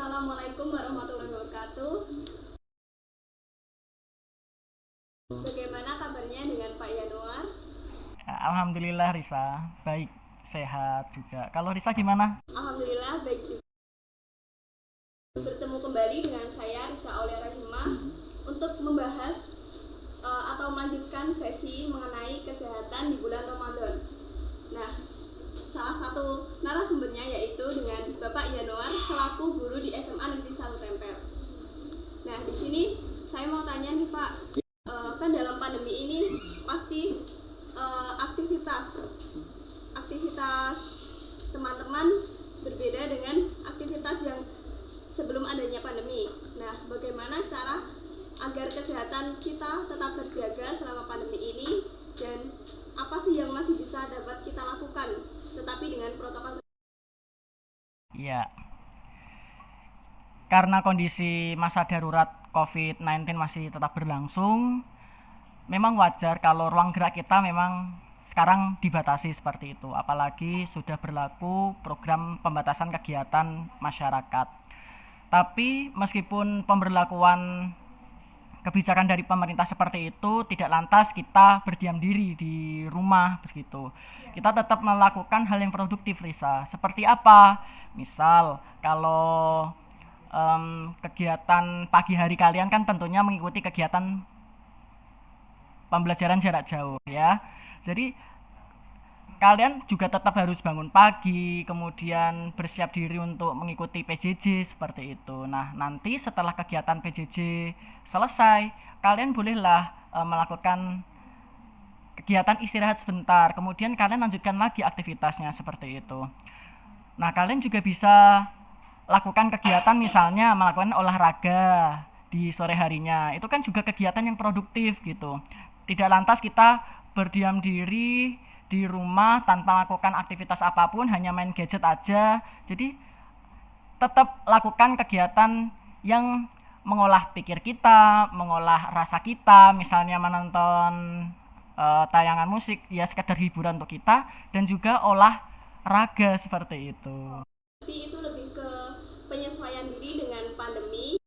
Assalamualaikum warahmatullahi wabarakatuh. Bagaimana kabarnya dengan Pak Yanuar? Alhamdulillah Risa, baik, sehat juga. Kalau Risa gimana? Alhamdulillah baik juga. Bertemu kembali dengan saya Risa Aulia Rahimah untuk membahas atau melanjutkan sesi mengenai kesehatan di bulan Ramadan. Nah, salah satu narasumbernya yaitu dengan Bapak Yanuar selaku guru di SMA Negeri 1 Tempel. Nah, di sini saya mau tanya nih Pak, kan dalam pandemi ini pasti aktivitas teman-teman berbeda dengan aktivitas yang sebelum adanya pandemi. Nah, bagaimana cara agar kesehatan kita tetap terjaga selama pandemi ini, dan apa sih yang masih bisa dapat kita lakukan tetapi dengan protokol? Iya, karena kondisi masa darurat COVID-19 masih tetap berlangsung, memang wajar kalau ruang gerak kita memang sekarang dibatasi seperti itu. Apalagi sudah berlaku program pembatasan kegiatan masyarakat. Tapi meskipun pemberlakuan kebijakan dari pemerintah seperti itu, tidak lantas kita berdiam diri di rumah begitu. Kita tetap melakukan hal yang produktif, Risa. Seperti apa? Misal kalau kegiatan pagi hari kalian kan tentunya mengikuti kegiatan pembelajaran jarak jauh ya. Jadi kalian juga tetap harus bangun pagi, kemudian bersiap diri untuk mengikuti PJJ seperti itu. Nah, nanti setelah kegiatan PJJ selesai, kalian bolehlah melakukan kegiatan istirahat sebentar, kemudian kalian lanjutkan lagi aktivitasnya seperti itu. Nah, kalian juga bisa lakukan kegiatan misalnya melakukan olahraga di sore harinya. Itu kan juga kegiatan yang produktif gitu. Tidak lantas kita berdiam diri di rumah tanpa melakukan aktivitas apapun, hanya main gadget aja. Jadi tetap lakukan kegiatan yang mengolah pikir kita, mengolah rasa kita, misalnya menonton tayangan musik, ya sekedar hiburan untuk kita, dan juga olah raga seperti itu. Tapi itu lebih ke penyesuaian diri dengan pandemi,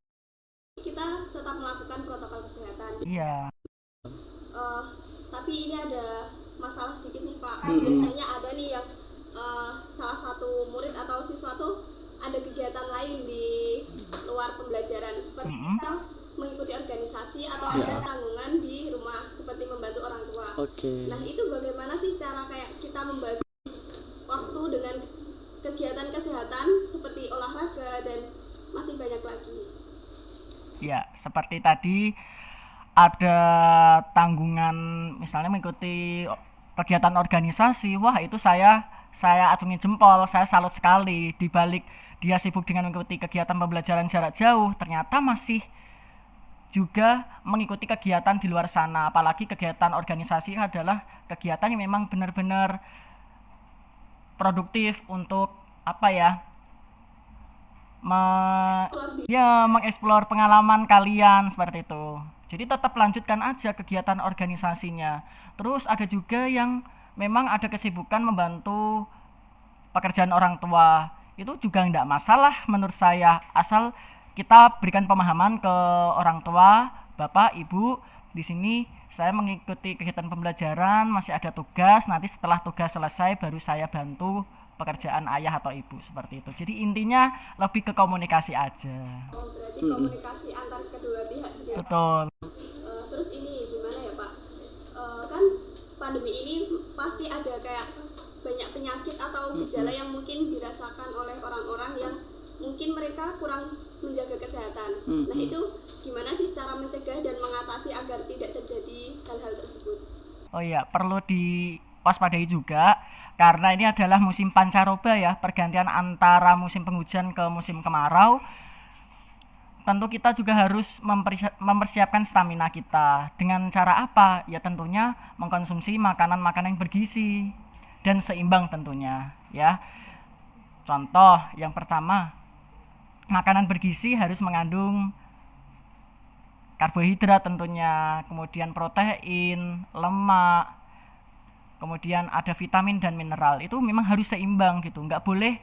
kita tetap melakukan protokol kesehatan. Iya. Tapi ini ada masalah sedikit nih Pak. Biasanya ada nih yang salah satu murid atau siswa tuh ada kegiatan lain di luar pembelajaran, seperti misal mengikuti organisasi atau ada tanggungan di rumah seperti membantu orang tua. Nah, itu bagaimana sih cara kayak kita membagi waktu dengan kegiatan kesehatan seperti olahraga dan masih banyak lagi? Ya, seperti tadi ada tanggungan misalnya mengikuti kegiatan organisasi, wah itu saya acungi jempol, saya salut sekali. Di balik dia sibuk dengan mengikuti kegiatan pembelajaran jarak jauh, ternyata masih juga mengikuti kegiatan di luar sana. Apalagi kegiatan organisasi adalah kegiatan yang memang benar-benar produktif untuk apa ya, mengeksplor pengalaman kalian seperti itu. Jadi tetap lanjutkan aja kegiatan organisasinya. Terus ada juga yang memang ada kesibukan membantu pekerjaan orang tua. Itu juga tidak masalah menurut saya, asal kita berikan pemahaman ke orang tua, bapak, ibu. Di sini saya mengikuti kegiatan pembelajaran, masih ada tugas, nanti setelah tugas selesai baru saya bantu pekerjaan ayah atau ibu seperti itu. Jadi intinya lebih ke komunikasi aja. Berarti komunikasi antar kedua pihak gitu ya? Betul. Terus ini gimana ya Pak? Kan pandemi ini pasti ada kayak banyak penyakit atau gejala yang mungkin dirasakan oleh orang-orang yang mungkin mereka kurang menjaga kesehatan. Nah, itu gimana sih cara mencegah dan mengatasi agar tidak terjadi hal-hal tersebut? Oh iya, perlu diwaspadai juga karena ini adalah musim pancaroba ya, pergantian antara musim penghujan ke musim kemarau. Tentu kita juga harus mempersiapkan stamina kita. Dengan cara apa? Ya tentunya mengkonsumsi makanan-makanan yang bergizi dan seimbang tentunya ya. Contoh yang pertama, makanan bergizi harus mengandung karbohidrat tentunya, kemudian protein, lemak, kemudian ada vitamin dan mineral. Itu memang harus seimbang gitu, nggak boleh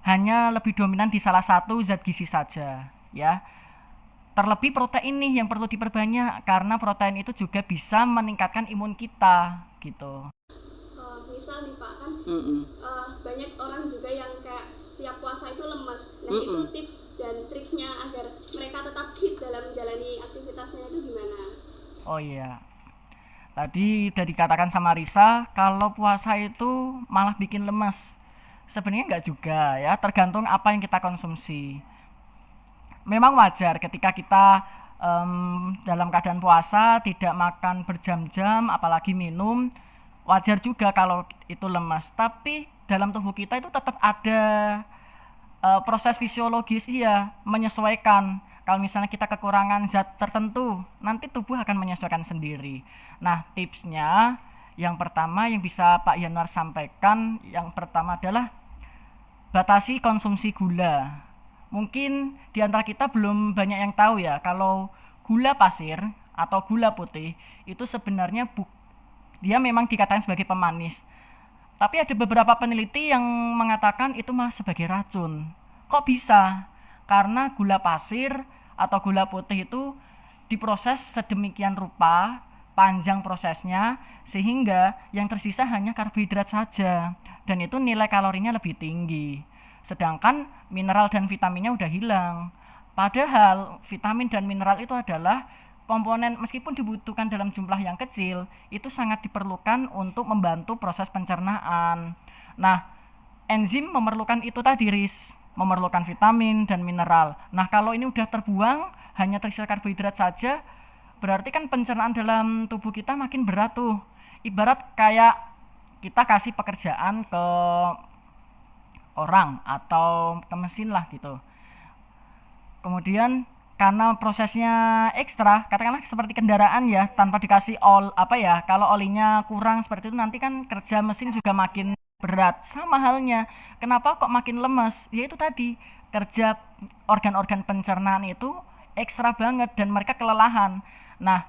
hanya lebih dominan di salah satu zat gizi saja, ya. Terlebih protein nih yang perlu diperbanyak karena protein itu juga bisa meningkatkan imun kita gitu. Misal nih Pak kan banyak orang juga yang kayak setiap puasa itu lemes. Nah itu tips dan triknya agar mereka tetap fit dalam menjalani aktivitasnya itu gimana? Oh iya, tadi udah dikatakan sama Risa kalau puasa itu malah bikin lemes. Sebenarnya nggak juga ya, tergantung apa yang kita konsumsi. Memang wajar ketika kita dalam keadaan puasa tidak makan berjam-jam apalagi minum, wajar juga kalau itu lemas, tapi dalam tubuh kita itu tetap ada proses fisiologis, iya, menyesuaikan. Kalau misalnya kita kekurangan zat tertentu, nanti tubuh akan menyesuaikan sendiri. Nah, tipsnya yang pertama yang bisa Pak Yanuar sampaikan, yang pertama adalah batasi konsumsi gula. Mungkin di antara kita belum banyak yang tahu ya, kalau gula pasir atau gula putih itu sebenarnya dia memang dikatakan sebagai pemanis. Tapi ada beberapa peneliti yang mengatakan itu malah sebagai racun. Kok bisa? Karena gula pasir atau gula putih itu diproses sedemikian rupa, panjang prosesnya, sehingga yang tersisa hanya karbohidrat saja. Dan itu nilai kalorinya lebih tinggi. Sedangkan mineral dan vitaminnya udah hilang. Padahal vitamin dan mineral itu adalah komponen meskipun dibutuhkan dalam jumlah yang kecil, itu sangat diperlukan untuk membantu proses pencernaan. Nah, enzim memerlukan itu tadi, Riz, memerlukan vitamin dan mineral. Nah, kalau ini udah terbuang, hanya tersisa karbohidrat saja, berarti kan pencernaan dalam tubuh kita makin berat tuh. Ibarat kayak kita kasih pekerjaan ke orang atau ke mesin lah gitu. Kemudian karena prosesnya ekstra, katakanlah seperti kendaraan ya, tanpa dikasih kalau olinya kurang seperti itu nanti kan kerja mesin juga makin berat. Sama halnya, kenapa kok makin lemas? Ya itu tadi, kerja organ-organ pencernaan itu ekstra banget dan mereka kelelahan. Nah,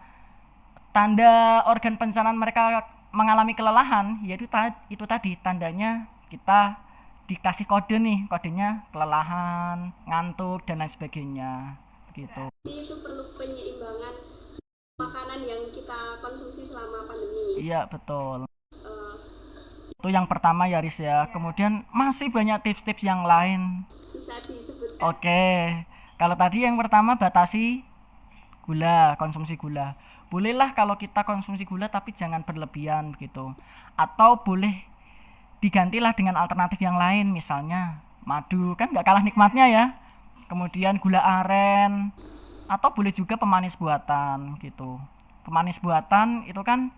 tanda organ pencernaan mereka mengalami kelelahan, yaitu itu tadi tandanya kita dikasih kode nih, kodenya kelelahan, ngantuk dan lain sebagainya. Gitu. Jadi itu perlu penyeimbangan makanan yang kita konsumsi selama pandemi. Iya betul. Itu yang pertama ya Riz ya. Kemudian masih banyak tips-tips yang lain. Bisa disebutkan? Oke. Kalau tadi yang pertama batasi gula, konsumsi gula. Bolehlah kalau kita konsumsi gula tapi jangan berlebihan begitu. Atau boleh digantilah dengan alternatif yang lain, misalnya madu, kan nggak kalah nikmatnya ya. Kemudian gula aren, atau boleh juga pemanis buatan gitu. Pemanis buatan itu kan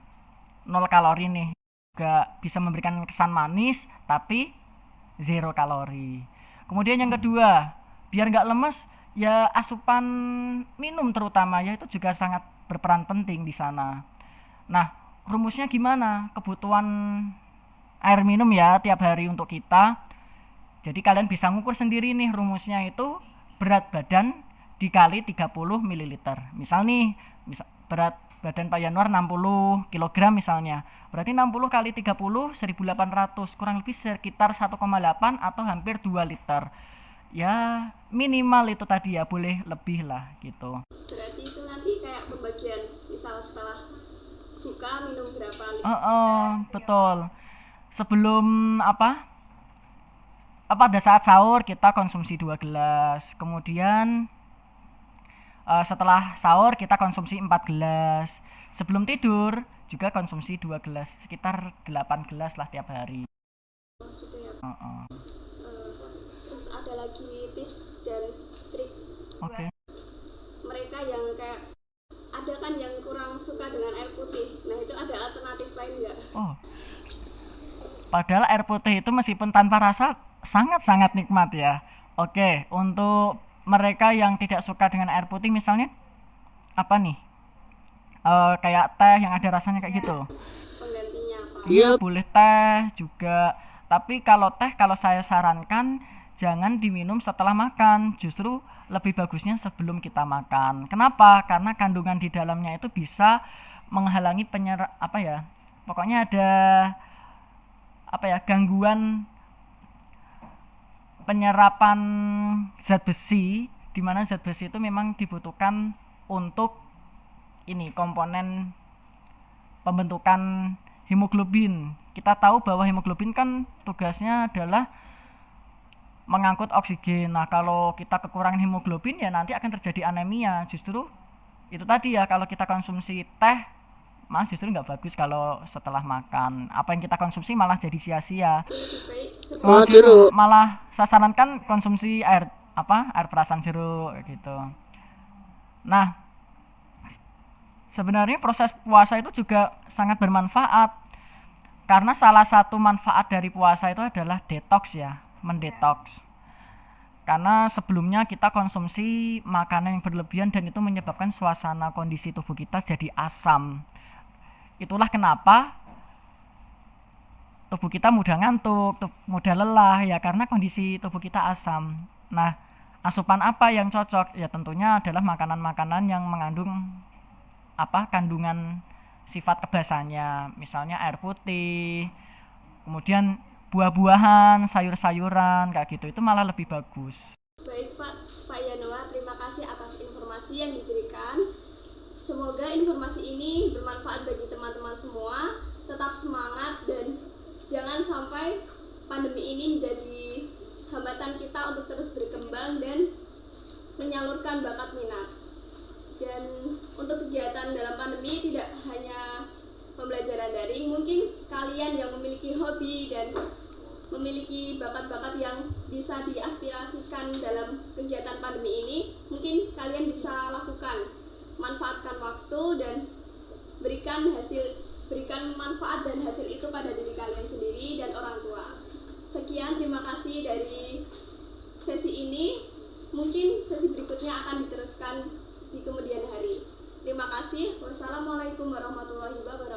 0 kalori nih, juga bisa memberikan kesan manis tapi 0 kalori. Kemudian yang kedua, biar nggak lemes, ya asupan minum terutama ya itu juga sangat berperan penting di sana. Nah, rumusnya gimana? Kebutuhan air minum ya tiap hari untuk kita. Jadi kalian bisa ngukur sendiri nih rumusnya itu berat badan dikali 30 ml. Misal nih, berat badan Pak Yanuar 60 kg misalnya. Berarti 60 kali 30 1800, kurang lebih sekitar 1,8 atau hampir 2 liter. Ya, minimal itu tadi ya, boleh lebih lah gitu. Berarti itu nanti kayak pembagian, misal setelah buka minum berapa liter. Betul. Sebelum pada saat sahur kita konsumsi 2 gelas, kemudian setelah sahur kita konsumsi 4 gelas, sebelum tidur juga konsumsi 2 gelas, sekitar 8 gelas lah tiap hari. Gitu ya. Terus ada lagi tips dan trik buat mereka yang kayak ada kan yang kurang suka dengan air putih, nah itu ada alternatif lain nggak? Padahal air putih itu meskipun tanpa rasa sangat-sangat nikmat ya. Oke, untuk mereka yang tidak suka dengan air putih misalnya apa nih? Kayak teh yang ada rasanya kayak gitu. Penggantinya apa? Iya, boleh teh juga. Tapi kalau teh, kalau saya sarankan jangan diminum setelah makan. Justru lebih bagusnya sebelum kita makan. Kenapa? Karena kandungan di dalamnya itu bisa menghalangi pokoknya ada gangguan penyerapan zat besi, di mana zat besi itu memang dibutuhkan untuk ini komponen pembentukan hemoglobin. Kita tahu bahwa hemoglobin kan tugasnya adalah mengangkut oksigen. Nah, kalau kita kekurangan hemoglobin ya nanti akan terjadi anemia. Justru itu tadi ya, kalau kita konsumsi teh justru nggak bagus kalau setelah makan. Apa yang kita konsumsi malah jadi sia-sia. Malah saya sarankan konsumsi air perasan jeruk gitu. Nah, sebenarnya proses puasa itu juga sangat bermanfaat, karena salah satu manfaat dari puasa itu adalah detox ya, mendetoks. Karena sebelumnya kita konsumsi makanan yang berlebihan dan itu menyebabkan suasana kondisi tubuh kita jadi asam. Itulah kenapa tubuh kita mudah ngantuk, mudah lelah ya, karena kondisi tubuh kita asam. Nah, asupan apa yang cocok? Ya tentunya adalah makanan-makanan yang mengandung kandungan sifat kebasannya, misalnya air putih, kemudian buah-buahan, sayur-sayuran kayak gitu, itu malah lebih bagus. Baik Pak Yanoa, terima kasih atas informasi yang diberikan. Semoga informasi ini bermanfaat bagi teman-teman semua. Tetap semangat dan jangan sampai pandemi ini menjadi hambatan kita untuk terus berkembang dan menyalurkan bakat minat. Dan untuk kegiatan dalam pandemi tidak hanya pembelajaran daring, mungkin kalian yang memiliki hobi dan memiliki bakat-bakat yang bisa diaspirasikan dalam kegiatan pandemi ini, mungkin kalian bisa lakukan. Manfaatkan waktu dan berikan manfaat dan hasil itu pada diri kalian sendiri dan orang tua. Sekian, terima kasih dari sesi ini. Mungkin sesi berikutnya akan diteruskan di kemudian hari. Terima kasih. Wassalamualaikum warahmatullahi wabarakatuh.